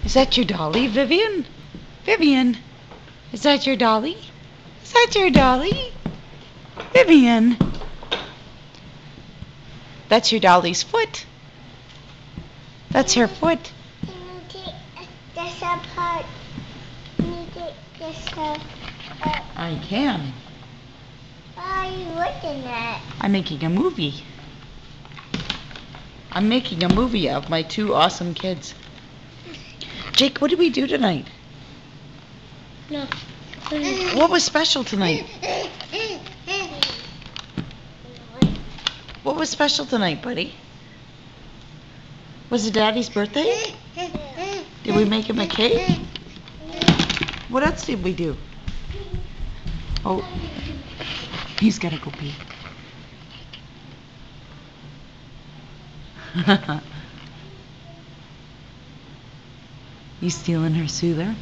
Is that your dolly, Vivian? Vivian, is that your dolly? Is that your dolly? Vivian, that's your dolly's foot. That's her foot. Can you take this apart? Can you take this apart? I can. What are you looking at? I'm making a movie. I'm making a movie of my two awesome kids. Jake, what did we do tonight? No. What was special tonight? What was special tonight, buddy? Was it Daddy's birthday? Did we make him a cake? What else did we do? Oh, he's gotta go pee. You stealing her soother?